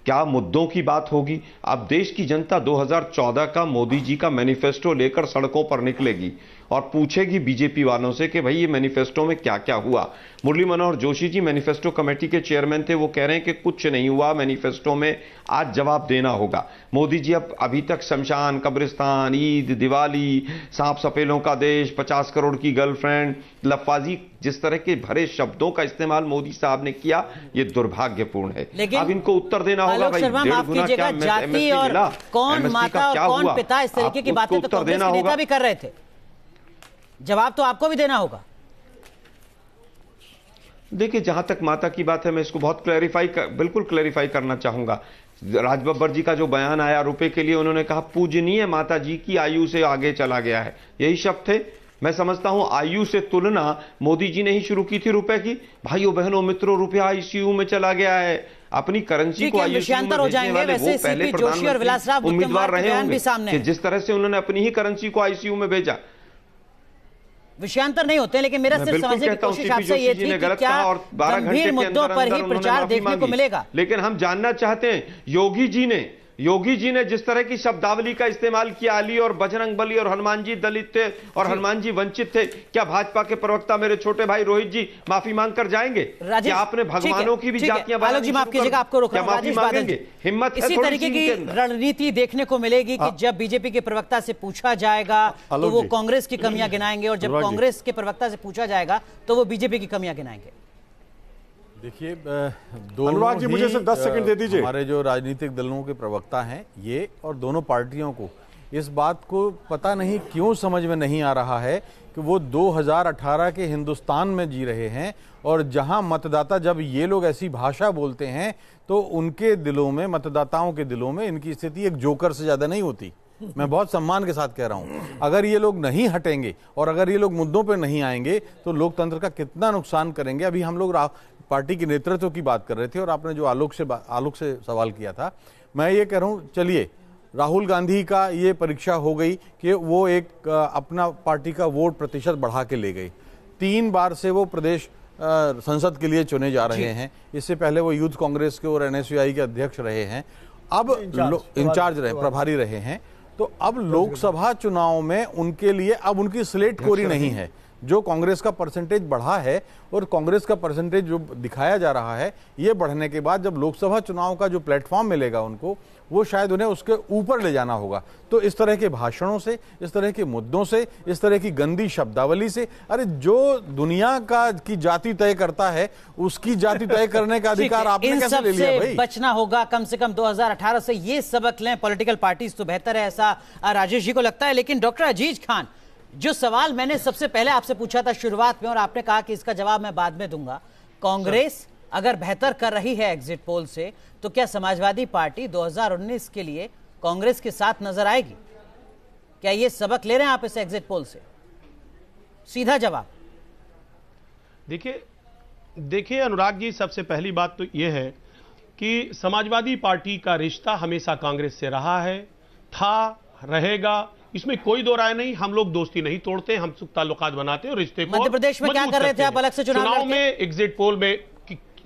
क्या मुद्दों की बात होगी, अब देश की जनता 2014 का मोदी जी का मैनिफेस्टो लेकर सड़कों पर निकलेगी और पूछेगी बीजेपी वालों से कि भाई ये मैनिफेस्टो में क्या क्या हुआ। मुरली मनोहर जोशी जी मैनिफेस्टो कमेटी के चेयरमैन थे, वो कह रहे हैं कि कुछ नहीं हुआ मैनिफेस्टो में, आज जवाब देना होगा। मोदी जी अब अभी तक शमशान, कब्रिस्तान, ईद, दिवाली, सांप सपेलों का देश, 50 करोड़ की गर्लफ्रेंड, लफाजी, जिस तरह के भरे शब्दों का इस्तेमाल मोदी साहब ने किया, ये दुर्भाग्यपूर्ण है। अब इनको उत्तर देना होगा भाई, 1.5 गुना क्या जाति और कौन माता और कौन पिता, इस तरीके की बातें तो कांग्रेस के नेता भी कर रहे थे। जवाब तो आपको भी देना होगा। देखिए, जहां तक माता की बात है, मैं इसको बहुत बिल्कुल क्लैरिफाई करना चाहूंगा। राज बब्बर जी का जो बयान आया रुपए के लिए, उन्होंने कहा पूजनीय माता जी की आयु से आगे चला गया है, यही शब्द थे। मैं समझता हूं आयु से तुलना मोदी जी ने ही शुरू की थी रुपए की। भाइयों बहनों मित्रों, रुपया आईसीयू में चला गया है, अपनी करेंसी को आईसीयू में भेजने वाले वो पहले प्रधानमंत्री उम्मीदवार रहे होंगे कि जिस तरह से उन्होंने अपनी ही करेंसी को आईसीयू में भेजा। विषयांतर नहीं होते, लेकिन मेरा सिर्फ समझने की कोशिश आपसे ये थी कि क्या गंभीर मुद्दों पर ही प्रचार देखने को मिलेगा। लेकिन हम जानना चाहते हैं, योगी जी ने जिस तरह की शब्दावली का इस्तेमाल किया, अली और बजरंगबली और हनुमान जी दलित थे और हनुमान जी वंचित थे, क्या भाजपा के प्रवक्ता मेरे छोटे भाई रोहित जी माफी मांगकर जाएंगे? क्या आपने भगवानों की भी जातियां आलोक जी माफ कीजिएगा, आपको रोक रहा हूं, राजेश बादल जी, हिम्मत इसी तरीके की रणनीति देखने को मिलेगी कि जब बीजेपी के प्रवक्ता से पूछा जाएगा तो वो कांग्रेस की कमियां गिनाएंगे, और जब कांग्रेस के प्रवक्ता से पूछा जाएगा तो वो बीजेपी की कमियां गिनाएंगे। देखिए, अनुराग जी मुझे सिर्फ 10 सेकंड दे दीजिए। हमारे जो राजनीतिक दलों के प्रवक्ता हैं ये, और दोनों पार्टियों को इस बात को पता नहीं क्यों समझ में नहीं आ रहा है कि वो 2018 के हिंदुस्तान में जी रहे हैं, और जहां मतदाता, जब ये लोग ऐसी भाषा बोलते हैं तो उनके दिलों में, मतदाताओं के दिलों में इनकी स्थिति एक जोकर से ज्यादा नहीं होती। मैं बहुत सम्मान के साथ कह रहा हूं, अगर ये लोग नहीं हटेंगे और अगर ये लोग मुद्दों पर नहीं आएंगे तो लोकतंत्र का कितना नुकसान करेंगे। अभी हम लोग पार्टी के नेतृत्व की बात कर रहे थे और आपने जो आलोक से सवाल किया था, मैं ये कह रहा हूं, चलिए राहुल गांधी का ये परीक्षा हो गई कि वो एक अपना पार्टी का वोट प्रतिशत बढ़ा के ले गए। 3 बार से वो प्रदेश संसद के लिए चुने जा रहे हैं। इससे पहले वो यूथ कांग्रेस के और NSUI के अध्यक्ष रहे हैं, अब इंचार्ज रहे, प्रभारी रहे हैं। तो अब लोकसभा चुनाव में उनके लिए अब उनकी स्लेट कोरी नहीं है। जो कांग्रेस का परसेंटेज बढ़ा है और कांग्रेस का परसेंटेज जो दिखाया जा रहा है, ये बढ़ने के बाद जब लोकसभा चुनाव का जो प्लेटफॉर्म मिलेगा उनको, वो शायद उन्हें उसके ऊपर ले जाना होगा। तो इस तरह के भाषणों से, इस तरह के मुद्दों से, इस तरह की गंदी शब्दावली से, अरे जो दुनिया का की जाति तय करता है उसकी जाति तय करने का अधिकार आपने कैसे ले लिया भाई? बचना होगा कम से कम 2018 से, ये सबक लें पॉलिटिकल पार्टीज तो बेहतर है, ऐसा राजेश जी को लगता है। लेकिन डॉक्टर अजीज खान, जो सवाल मैंने सबसे पहले आपसे पूछा था शुरुआत में और आपने कहा कि इसका जवाब मैं बाद में दूंगा, कांग्रेस अगर बेहतर कर रही है एग्जिट पोल से, तो क्या समाजवादी पार्टी 2019 के लिए कांग्रेस के साथ नजर आएगी? क्या ये सबक ले रहे हैं आप इस एग्जिट पोल से? सीधा जवाब। देखिए अनुराग जी, सबसे पहली बात तो यह है कि समाजवादी पार्टी का रिश्ता हमेशा कांग्रेस से रहा है, था, रहेगा, इसमें कोई दो राय नहीं। हम लोग दोस्ती नहीं तोड़ते, हम सुख ताल्लुकात बनाते हैं और रिश्ते को मध्य प्रदेश में क्या कर रहे थे आप? अलग से चुनाव में एग्जिट पोल में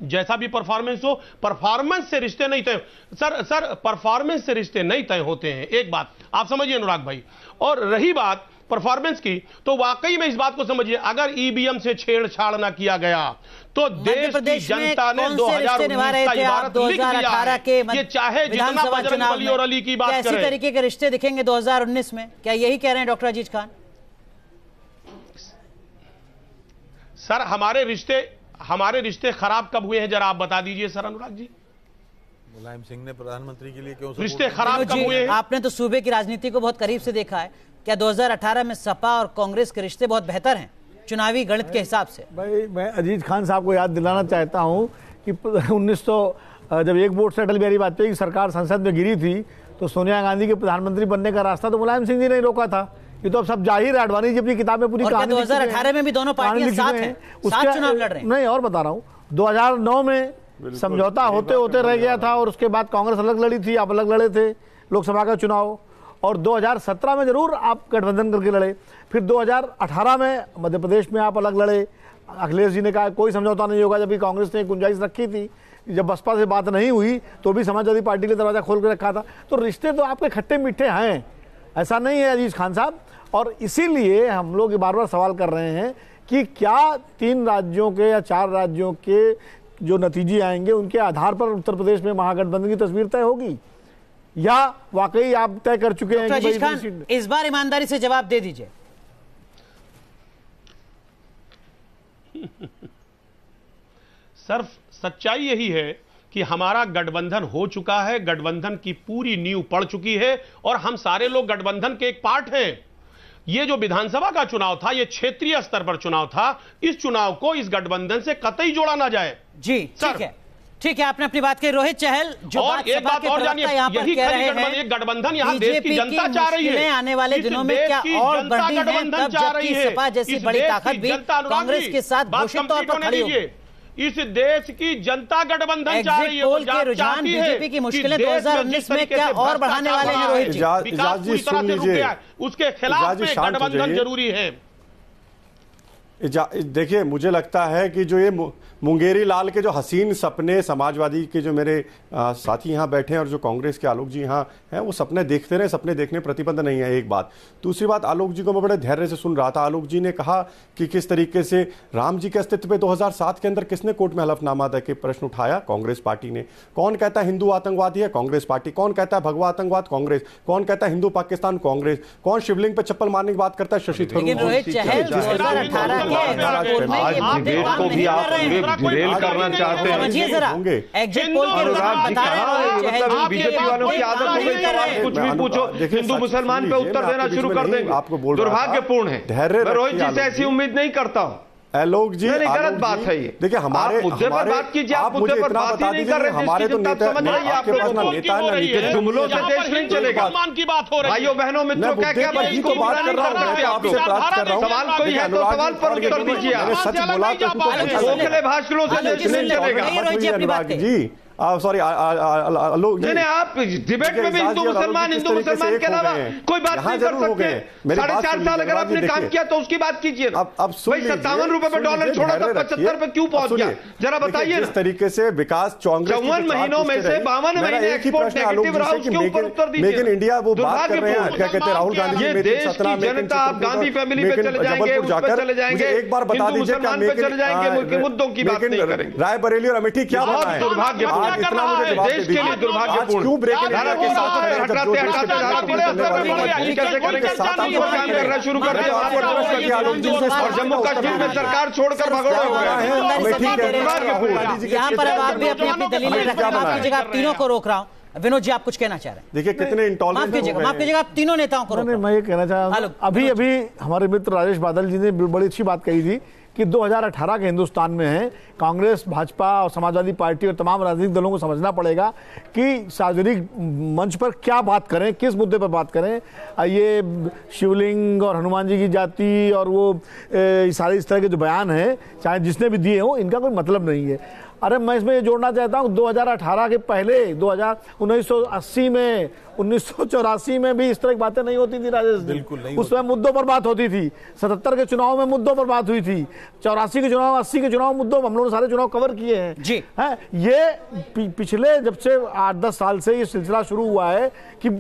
जैसा भी परफॉर्मेंस हो, परफॉर्मेंस से रिश्ते नहीं तय। सर परफॉर्मेंस से रिश्ते नहीं तय होते हैं, एक बात आप समझिए अनुराग भाई। और रही बात परफॉर्मेंस की, तो वाकई में इस बात को समझिए, अगर ईवीएम से छेड़छाड़ ना किया गया तो देश की जनता ने 2019 का इबारत लिख दिया है। ये चाहे जितना बजरंगबली और अली की बात करें, कैसी तरीके के रिश्ते दिखेंगे 2019 में? क्या यही कह रहे हैं डॉक्टर अजीज खान? सर हमारे रिश्ते खराब कब हुए हैं जरा आप बता दीजिए सर अनुराग जी। मुलायम सिंह ने प्रधानमंत्री के लिए क्यों रिश्ते खराब कब हुए हैं? आपने तो सूबे की राजनीति को बहुत करीब से देखा है, क्या 2018 में सपा और कांग्रेस के रिश्ते बहुत बेहतर हैं चुनावी गणित के हिसाब से? भाई मैं अजीज खान साहब को याद दिलाना चाहता हूं कि 1900 जब एक वोट से अटल बिहारी वाजपेयी की सरकार संसद में गिरी थी तो सोनिया गांधी के प्रधानमंत्री बनने का रास्ता तो मुलायम सिंह जी ने रोका था। ये तो अब सब जाहिर है, अडवाणी जी अपनी किताब में पूरी कहानी 2018 में भी दोनों पार्टियां साथ हैं, साथ चुनाव लड़ रहे हैं। नहीं, और बता रहा हूँ, 2009 में समझौता होते होते रह गया था और उसके बाद कांग्रेस अलग लड़ी थी, आप अलग लड़े थे लोकसभा का चुनाव, और 2017 में जरूर आप गठबंधन करके लड़े। फिर 2018 में मध्य प्रदेश में आप अलग लड़े। अखिलेश जी ने कहा कोई समझौता नहीं होगा, जबकि कांग्रेस ने गुंजाइश रखी थी। जब बसपा से बात नहीं हुई तो भी समाजवादी पार्टी के दरवाजा खोल के रखा था। तो रिश्ते तो आपके खट्टे मीठे हैं, ऐसा नहीं है अजीज खान साहब। और इसीलिए हम लोग बार बार सवाल कर रहे हैं कि क्या 3 राज्यों के या 4 राज्यों के जो नतीजे आएंगे उनके आधार पर उत्तर प्रदेश में महागठबंधन की तस्वीर तय होगी, या वाकई आप तय कर चुके हैं? अजीज खान, इस बार ईमानदारी से जवाब दे दीजिए। सर सच्चाई यही है कि हमारा गठबंधन हो चुका है, गठबंधन की पूरी नींव पड़ चुकी है और हम सारे लोग गठबंधन के एक पार्ट हैं। ये जो विधानसभा का चुनाव था, ये क्षेत्रीय स्तर पर चुनाव था, इस चुनाव को इस गठबंधन से कतई जोड़ा ना जाए। जी ठीक है, आपने अपनी बात कही। रोहित चहल, जो और एक बात और जानिए, यही गठबंधन यहाँ देश की जनता चाह रही है। आने वाले दिनों में क्या और बढ़ी है, तब जबकि सपा जैसी बड़ी ताकत भी कांग्रेस के साथ घोषित तौर पर खड़ी होगी। इस देश की जनता गठबंधन चाह रही है। पोल के रुझान बीजेपी की मुश्किलें 2019 में क्या और बढ़ाने वाले हैं? रोहित जी, विकास पूरी तरह से रुक गया है, उसके खिलाफ में गठबंधन जरूरी है। देखिए, मुझे लगता है कि जो ये मुंगेरी लाल के जो हसीन सपने समाजवादी के जो मेरे साथी यहाँ बैठे हैं और जो कांग्रेस के आलोक जी यहाँ हैं, वो सपने देखते रहे, सपने देखने प्रतिबंध नहीं है, एक बात। दूसरी बात, आलोक जी को मैं बड़े धैर्य से सुन रहा था। आलोक जी ने कहा कि किस तरीके से राम जी के अस्तित्व पे 2007 के अंदर किसने कोर्ट में हलफनामा दे के प्रश्न उठाया? कांग्रेस पार्टी ने। कौन कहता है हिंदू आतंकवादी है? कांग्रेस पार्टी। कौन कहता है भगवा आतंकवाद? कांग्रेस। कौन कहता है हिंदू पाकिस्तान? कांग्रेस। कौन शिवलिंग पे चप्पल मारने की बात करता है? शशि थरूर। को भी आप डिरेल करना चाहते हैं। अनुराग जी कहाँ, मतलब बीजेपी वालों की आदत हो गई, सवाल कुछ भी पूछो हिंदू मुसलमान पे उत्तर देना शुरू कर देंगे। आपको बोल दुर्भाग्यपूर्ण है। मैं रोहित जी से ऐसी उम्मीद नहीं करता हूँ। आलोक जी, गलत बात है ये। देखिए, हमारे मुद्दे पर बात कीजिए, आप मुद्दे पर बात ही नहीं कर रहे। हमारे तो नेता समझ रही है, आपके पास ना नेता है ना नीति। जुमलों से देश नहीं चलेगा। की बात हो रही है, भाइयों बहनों मित्रों, क्या क्या बात कर रहा हूँ, आपसे बात कर रहा हूँ। सवाल कोई है तो सवाल पर उत्तर दीजिए। मैंने सच बोला तो खोखले भाषणों से देश नहीं चलेगा जी। सॉरी आलोक जी, नहीं, आप डिबेट में भी हिंदू मुसलमान के अलावा कोई बात नहीं कर सकते। 4.5 साल अगर आपने काम किया तो उसकी बात कीजिए। अब 57 रुपए पे डॉलर छोड़ा तो 75 पे क्यों पहुंच गया, जरा बताइए। इस तरीके से विकास 54 महीनों में से 52 महीने एक्सपोर्ट नेगेटिव रहा, उसके ऊपर उत्तर दीजिए। मेक इन इंडिया वो बात कर रहे हैं, क्या कहते हैं राहुल गांधी जी, देश की जनता, आप गांधी फैमिली पे चले जाएंगे, उस पे चले जाएंगे, एक बार बता दीजिए क्या पे चले जाएंगे, मुद्दों की बात नहीं करेंगे। रायबरेली और अमेठी क्या बना है? दुर्भाग्यपूर्ण, देश के लिए दुर्भाग्यपूर्ण। क्यों ब्रेक करना शुरू कर दिया और जम्मू कश्मीर में सरकार छोड़कर भगोड़े हो गए। यहाँ पर अब आप भी अपनी अपनी दलीलें रखना। माफ कीजिएगा, आप तीनों को रोक रहा हूँ। विनोद जी, आप कुछ कहना चाह रहे हैं? देखिए कितने इंटॉलरेंट। माफ कीजिएगा, आप तीनों नेताओं को रोक रहा हूं। मैं ये कहना चाह रहा हूं, अभी हमारे मित्र राजेश बादल जी ने बड़ी अच्छी बात कही थी कि 2018 के हिंदुस्तान में है। कांग्रेस, भाजपा और समाजवादी पार्टी और तमाम राजनीतिक दलों को समझना पड़ेगा कि सार्वजनिक मंच पर क्या बात करें, किस मुद्दे पर बात करें। ये शिवलिंग और हनुमान जी की जाति और वो सारे इस तरह के जो बयान हैं, चाहे जिसने भी दिए हो, इनका कोई मतलब नहीं है। अरे मैं इसमें ये जोड़ना चाहता हूँ, 2018 के पहले 1980 में, 1984 में भी इस तरह की बातें नहीं होती थी राजेश। बिल्कुल नहीं। उस समय मुद्दों पर बात होती थी। 77 के चुनाव में मुद्दों पर बात हुई थी। 84 के चुनाव, 80 के चुनाव, मुद्दों हम लोगों ने सारे चुनाव कवर किए हैं जी। है ये पिछले जब से 8-10 साल से ये सिलसिला शुरू हुआ है कि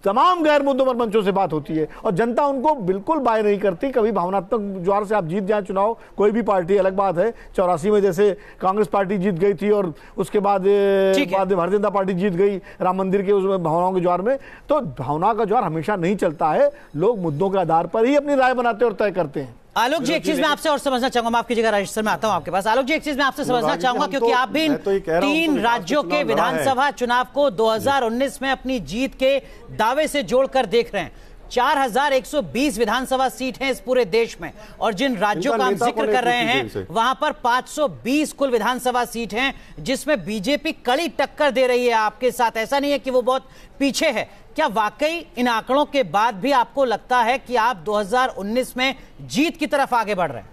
तमाम गैर मुद्दों पर मंचों से बात होती है और जनता उनको बिल्कुल बाय नहीं करती। कभी भावनात्मक ज्वार से आप जीत जाए चुनाव, कोई भी पार्टी, अलग बात है। 84 में जैसे कांग्रेस पार्टी जीत गई थी और उसके बाद भारतीय जनता पार्टी जीत गई राम मंदिर के उसमें भावनाओं के ज्वार में। तो भावना का ज्वार हमेशा नहीं चलता है। लोग मुद्दों के आधार पर ही अपनी राय बनाते और तय करते हैं। आलोक जी, एक चीज मैं आपसे और समझना चाहूंगा, माफ कीजिएगा राजेश सर, मैं आता हूं आपके पास। आलोक जी, एक चीज मैं आपसे समझना चाहूंगा, क्योंकि आप भी 3 राज्यों के विधानसभा चुनाव को 2019 में अपनी जीत के दावे से जोड़कर देख रहे हैं। 4120 विधानसभा सीट हैं इस पूरे देश में, और जिन राज्यों का हम जिक्र कर रहे हैं वहां पर 520 कुल विधानसभा सीट हैं, जिसमें बीजेपी कड़ी टक्कर दे रही है आपके साथ। ऐसा नहीं है कि वो बहुत पीछे है। क्या वाकई इन आंकड़ों के बाद भी आपको लगता है कि आप 2019 में जीत की तरफ आगे बढ़ रहे हैं?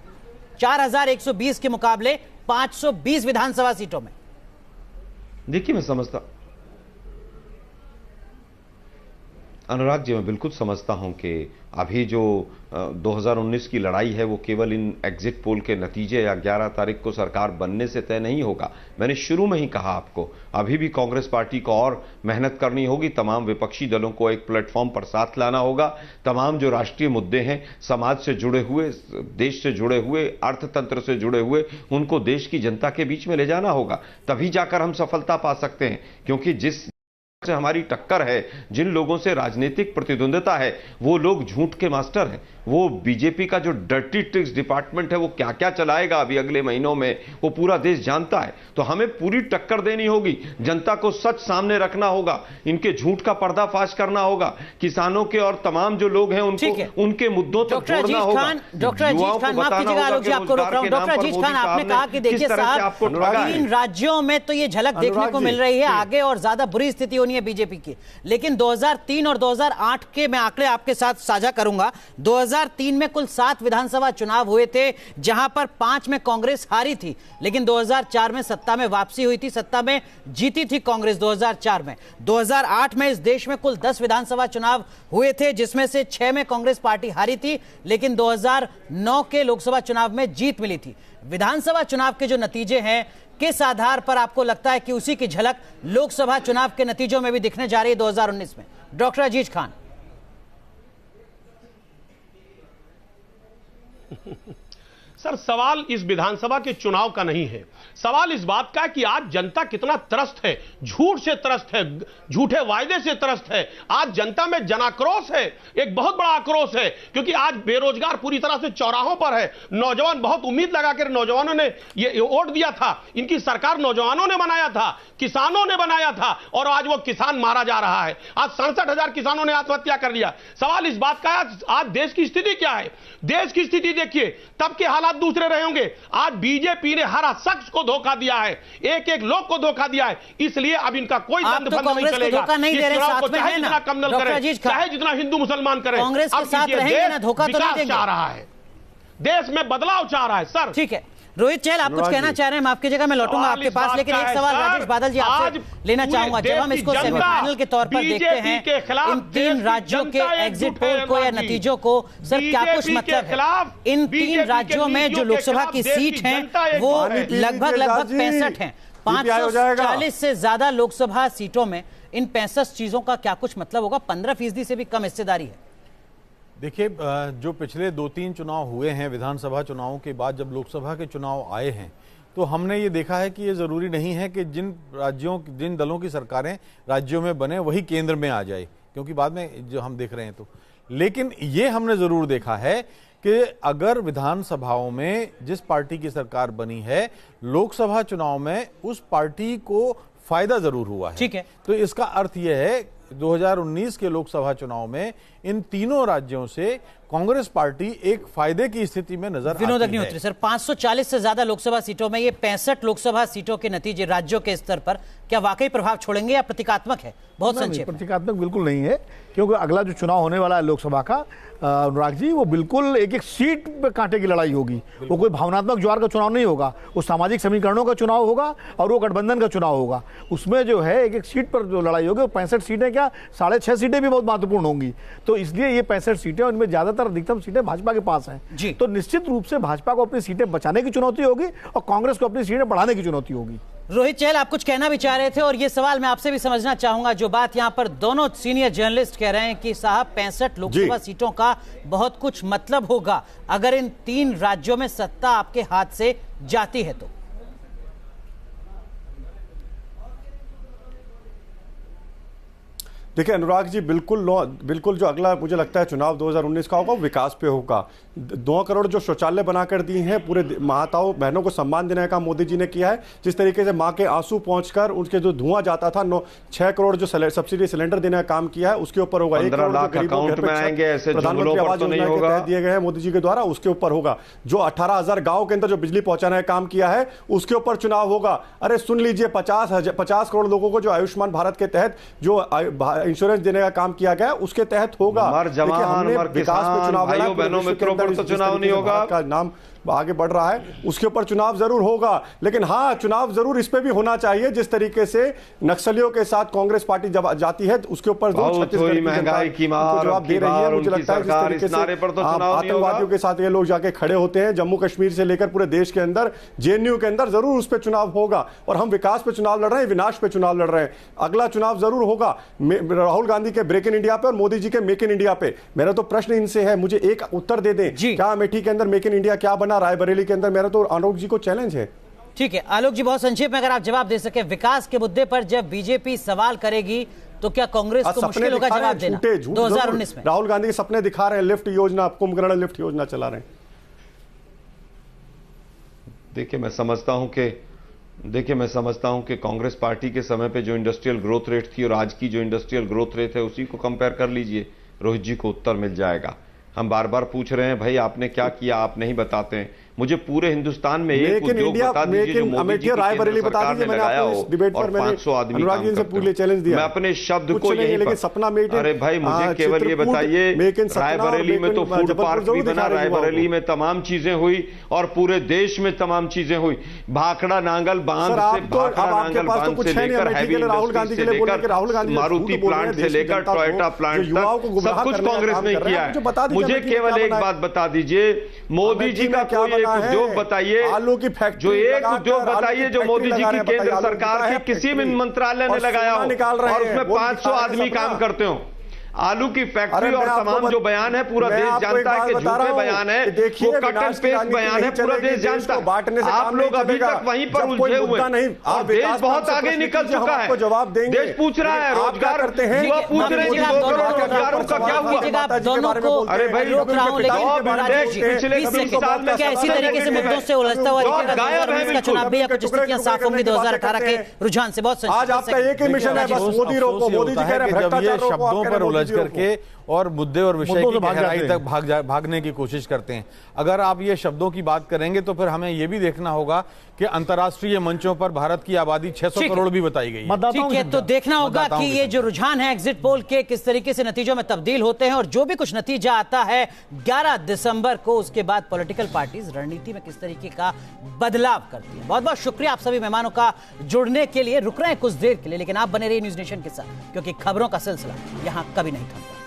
4120 के मुकाबले 520 विधानसभा सीटों में। देखिए, मैं समझता, अनुराग जी, मैं बिल्कुल समझता हूं कि अभी जो 2019 की लड़ाई है वो केवल इन एग्जिट पोल के नतीजे या 11 तारीख को सरकार बनने से तय नहीं होगा। मैंने शुरू में ही कहा आपको, अभी भी कांग्रेस पार्टी को और मेहनत करनी होगी। तमाम विपक्षी दलों को एक प्लेटफॉर्म पर साथ लाना होगा। तमाम जो राष्ट्रीय मुद्दे हैं, समाज से जुड़े हुए, देश से जुड़े हुए, अर्थतंत्र से जुड़े हुए, उनको देश की जनता के बीच में ले जाना होगा। तभी जाकर हम सफलता पा सकते हैं, क्योंकि जिस से हमारी टक्कर है, जिन लोगों से राजनीतिक प्रतिद्वंद्विता है, वो लोग झूठ के मास्टर हैं। वो बीजेपी का जो डर्टी ट्रिक्स डिपार्टमेंट है वो क्या क्या चलाएगा अभी अगले महीनों में, वो पूरा देश जानता है। तो हमें पूरी टक्कर देनी होगी, जनता को सच सामने रखना होगा, इनके झूठ का पर्दाफाश करना होगा, किसानों के और तमाम जो लोग हैं उनको उनके मुद्दों तक जोड़ना होगा। डॉक्टर अजीज खान, माफ कीजिएगा आलोक जी, आपको रोक रहा हूं। डॉक्टर अजीज खान, आपने कहा कि देखिए साहब, 3 राज्यों में तो ये झलक देखने को मिल रही है, आगे और ज्यादा बुरी स्थिति होनी है बीजेपी की। लेकिन 2003 और 2008 के मैं आंकड़े आपके साथ साझा करूंगा। 2003 2003 में कुल 7 विधानसभा चुनाव हुए थे, जहां पर 5 में कांग्रेस हारी थी, लेकिन 2004 में सत्ता में वापसी हुई थी, सत्ता में जीती थी कांग्रेस 2004 में। 2008 में इस देश में कुल 10 विधानसभा चुनाव हुए थे, जिसमें से 6 में कांग्रेस पार्टी हारी थी, लेकिन 2009 के लोकसभा चुनाव में जीत मिली थी। विधानसभा चुनाव के जो नतीजे हैं, किस आधार पर आपको लगता है कि उसी की झलक लोकसभा चुनाव के नतीजों में भी दिखने जा रही है 2019 में? डॉक्टर अजीज खान। सर, सवाल इस विधानसभा के चुनाव का नहीं है, सवाल इस बात का है कि आज जनता कितना त्रस्त है, झूठ से त्रस्त है, झूठे वायदे से त्रस्त है। आज जनता में जनाक्रोश है, एक बहुत बड़ा आक्रोश है, क्योंकि आज बेरोजगार पूरी तरह से चौराहों पर है। नौजवान बहुत उम्मीद लगाकर नौजवानों ने ये वोट दिया था, इनकी सरकार नौजवानों ने बनाया था, किसानों ने बनाया था, और आज वो किसान मारा जा रहा है। आज 67,000 किसानों ने आत्महत्या कर लिया। सवाल इस बात का है आज देश की स्थिति क्या है? देश की स्थिति देखिए, तब के हालात दूसरे रहे होंगे। आज बीजेपी ने हर शख्स को धोखा दिया है, एक एक लोग को धोखा दिया है, इसलिए अब इनका कोई दंड-फंद नहीं चलेगा। धोखा नहीं दे रहे, साथ में चाहे जितना कम्युनल करें, चाहे जितना हिंदू मुसलमान करें, कांग्रेस के साथ रहेंगे ना, धोखा तो नहीं देंगे। चाह रहा है, देश में बदलाव चाह रहा है। सर ठीक है, रोहित चहल आप कुछ कहना चाह रहे हैं? माफ कीजिएगा, मैं लौटूंगा आपके पास, लेकिन एक सवाल राजेश बादल जी आपसे लेना चाहूंगा। जब हम इसको सेमीफाइनल के तौर पर देखते हैं, इन 3 राज्यों के एग्जिट पोल को या नतीजों को, सर क्या कुछ मतलब है? इन 3 राज्यों में जो लोकसभा की सीट हैं वो लगभग 65 हैं। 540 से ज्यादा लोकसभा सीटों में इन 65 चीजों का क्या कुछ मतलब होगा? 15% से भी कम हिस्सेदारी है। देखिए, जो पिछले 2-3 चुनाव हुए हैं, विधानसभा चुनावों के बाद जब लोकसभा के चुनाव आए हैं, तो हमने ये देखा है कि ये ज़रूरी नहीं है कि जिन दलों की सरकारें राज्यों में बने वही केंद्र में आ जाए, क्योंकि बाद में जो हम देख रहे हैं तो, लेकिन ये हमने ज़रूर देखा है कि अगर विधानसभाओं में जिस पार्टी की सरकार बनी है, लोकसभा चुनाव में उस पार्टी को फायदा जरूर हुआ है। ठीक है, तो इसका अर्थ यह है 2019 के लोकसभा चुनाव में इन तीनों राज्यों से कांग्रेस पार्टी एक फायदे की स्थिति में नजर विनोद आती है। अग्निहोत्री सर, 540 से ज्यादा लोकसभा सीटों में ये 65 लोकसभा सीटों के नतीजे राज्यों के स्तर पर क्या वाकई प्रभाव छोड़ेंगे या प्रतीकात्मक है? बहुत संक्षेप में। प्रतीकात्मक बिल्कुल नहीं है, क्योंकि अगला जो चुनाव होने वाला है लोकसभा का, अनुराग जी, वो बिल्कुल एक एक सीट पे कांटे की लड़ाई होगी। वो कोई भावनात्मक ज्वार का चुनाव नहीं होगा, वो सामाजिक समीकरणों का चुनाव होगा और वो गठबंधन का चुनाव होगा। उसमें जो है एक एक सीट पर जो लड़ाई होगी, 65 सीटें क्या 6.5 सीटें भी बहुत महत्वपूर्ण होंगी। तो इसलिए ये 65 सीटें, उनमें ज्यादातर अधिकतम सीटें भाजपा के पास हैं। तो निश्चित रूप से भाजपा को अपनी सीटें बचाने की चुनौती होगी और कांग्रेस को अपनी सीटें बढ़ाने की चुनौती होगी। रोहित चहल, आप कुछ कहना भी चाह रहे थे, और ये सवाल मैं आपसे भी समझना चाहूंगा। जो बात यहां पर दोनों सीनियर जर्नलिस्ट कह रहे हैं कि साहब 65 लोकसभा सीटों का बहुत कुछ मतलब होगा अगर इन 3 राज्यों में सत्ता आपके हाथ से जाती है तो। देखिए अनुराग जी, बिल्कुल जो अगला मुझे लगता है चुनाव 2019 का होगा, वो विकास पे होगा। 2 करोड़ जो शौचालय बनाकर दिए हैं, पूरे माताओं बहनों को सम्मान देने का काम मोदी जी ने किया है। जिस तरीके से माँ के आंसू पहुंचकर उनके जो धुआं जाता था, 6 करोड़ जो सब्सिडी सिलेंडर देने का काम किया है, उसके ऊपर होगा। 1 करोड़ प्रधानमंत्री आवास योजना के तहत दिए गए हैं मोदी जी के द्वारा, उसके ऊपर होगा। जो 18,000 गाँव के अंदर जो बिजली पहुंचाने का काम किया है, उसके ऊपर चुनाव होगा। अरे सुन लीजिए, 50 करोड़ लोगों को जो आयुष्मान भारत के तहत जो इंश्योरेंस देने का काम किया गया, उसके तहत होगा। हमने विकास पे चुनाव भाइयों बहनों मित्रों पर तो चुनाव नहीं होगा का नाम आगे बढ़ रहा है, उसके ऊपर चुनाव जरूर होगा। लेकिन हाँ, चुनाव जरूर इस पे भी होना चाहिए जिस तरीके से नक्सलियों के साथ कांग्रेस पार्टी जब जाती है, उसके ऊपर महंगाई की मार जवाब दे रही है। मुझे लगता है जिस तरीके से आतंकवादियों के साथ ये लोग जाके खड़े होते हैं, जम्मू कश्मीर से लेकर पूरे देश के अंदर, जेएनयू के अंदर, जरूर उस पर चुनाव होगा। और हम विकास पे चुनाव लड़ रहे हैं, विनाश पे चुनाव लड़ रहे हैं। अगला चुनाव जरूर होगा राहुल गांधी के ब्रेक इन इंडिया पे और मोदी जी के मेक इन इंडिया पे। मेरा तो प्रश्न इनसे है, मुझे एक उत्तर दे दें, क्या अमेठी के अंदर मेक इन इंडिया क्या बना, रायबरेली के अंदर? मेरा तो आलोक जी को चैलेंज है। ठीक है आलोक जी, बहुत संक्षेप में अगर आप जवाब दे सके, विकास के मुद्दे पर जब बीजेपी सवाल करेगी तो क्या कांग्रेस को मुश्किल होगा जवाब देना? 2019 में राहुल गांधी के सपने दिखा रहे हैं, लिफ्ट योजना, कुंभकर्ण लिफ्ट योजना चला रहे हैं। देखिए मैं समझता हूं कि कांग्रेस पार्टी के समय पे जो इंडस्ट्रियल ग्रोथ रेट थी और आज की जो इंडस्ट्रियल ग्रोथ रेट है, उसी को कंपेयर कर लीजिए, रोहित जी को उत्तर मिल जाएगा। हम बार बार पूछ रहे हैं भाई आपने क्या किया, आप नहीं बताते हैं। मुझे पूरे हिंदुस्तान में एक मेक इन उद्योग इंडिया, बता दीजिए जो मेक इन मोदी जी अमेठी, की रायबरेली केंद्र बता सरकार दीजिए। ने मैंने लगाया आपको हो इस डिबेट और पर मैंने 500 आदमी अनुराग काम जी से करते पूरे हो। चैलेंज दिया। मैं अपने शब्द कुछ को नहीं है, यहीं लेकिन पर सपना मेक इन, अरे भाई मुझे केवल ये चित्रकूट, बताइए, मेक इन सपना और रायबरेली में मेक तो इन फूड जबलपुर पार्क जरूर भी बना, दिखा रहे हैं युवाओं रायबरेली को। में तमाम चीजें हुई और पूरे देश में तमाम चीजें हुई। भाखड़ा नांगल बांध सर, से, आप तो- भाखड़ा अब आपके नांगल पास तो बांध कुछ से है नहीं लेकर अमेठी हैवी के लिए, राहुल इंडस्ट्री गांधी से के लिए बोलने के, लेकर राहुल गांधी मारुति झूठ बोल रहे हैं, प्लांट से देश की लेकर जनता को, टोयोटा प्लांट जो युवाओं को तक गुमराह सब कुछ करने का कांग्रेस काम ने कर रहे हैं। किया मुझे बता है। दीजिए मुझे अमेठी में केवल क्या एक बना बात बता दीजिए, मोदी अमेठी जी में का क्या कोई एक बना है? उद्योग बताइए, आलू की फैक्ट्री जो एक लगाकर उद्योग आलू की बताइए जो फैक्ट्री मोदी जी लगा की रहे हैं, बताइए, केंद्र आलू की सरकार क्या के है किसी भी फैक्ट्री? मंत्रालय ने और लगाया सोना निकाल रहे हो और हैं, उसमें वो 500 दिखा रहे हैं आदमी सपना। काम करते हो। आलू की अरे फैक्ट्री मैं और आपको तमाम जो बयान है पूरा मैं देश आपको एक जानता है बात कि बता रहा झूठे हूं बयान है, कि देखिए, वो कट एंड विनाश की पेस्ट राजनीति बयान है, नहीं पूरा चलेगी, देश देश जानता को बांटने से है। काम आप नहीं लोग अभी चलेगा। तक वहीं पर जब कोई उलझे हुए मुद्दा नहीं, हैं और आप देश विकास बहुत से आगे प्रश्न निकल कीजिए, हम चुका आपको जवाब है। देंगे। देश पूछ रहा है आप क्या रोजगार, करते हैं? युवा पूछ रहे हैं कि आप 2 दोनों करोड़ को रोजगारों का क्या हुआ? कीजिएगा, आप दोनों को अरे भाई, रोक रहा हूं, लेकिन जॉब इंडेक्स पिछले 20 साल में क्या इसी तरीके से मुद्दों से उलझता हुआ जॉब दिखेगा गायब है 2019 का चुनाव भी, या कुछ स्थितियां साफ होंगी 2018 के रुझान से? बहुत आज आपका एक ही मिशन है, बस मोदी रोको। मोदी जी कह रहे हैं भ्रष्टाचार रोको, आप शब्दों कह रहे पर हैं उलझ मोदी जी रोको। करके और मुद्दे और विषय मुद्दों की से भाग गहराई जाते तक भागने की कोशिश करते हैं। अगर आप ये शब्दों की बात करेंगे तो फिर हमें यह भी देखना होगा कि अंतर्राष्ट्रीय मंचों पर भारत की आबादी 600 करोड़ भी बताई गई है। मतदाताओं ठीक है, की तो देखना होगा मतदाताओं कि की ये जो रुझान है एग्जिट पोल के किस तरीके से नतीजों में तब्दील होते हैं, और जो भी कुछ नतीजा आता है 11 दिसंबर को, उसके बाद पॉलिटिकल पार्टीज रणनीति में किस तरीके का बदलाव करती है। बहुत बहुत शुक्रिया आप सभी मेहमानों का जुड़ने के लिए। रुक रहे हैं कुछ देर के लिए, लेकिन आप बने रहिए न्यूज नेशन के साथ, क्योंकि खबरों का सिलसिला यहां कभी नहीं थमता।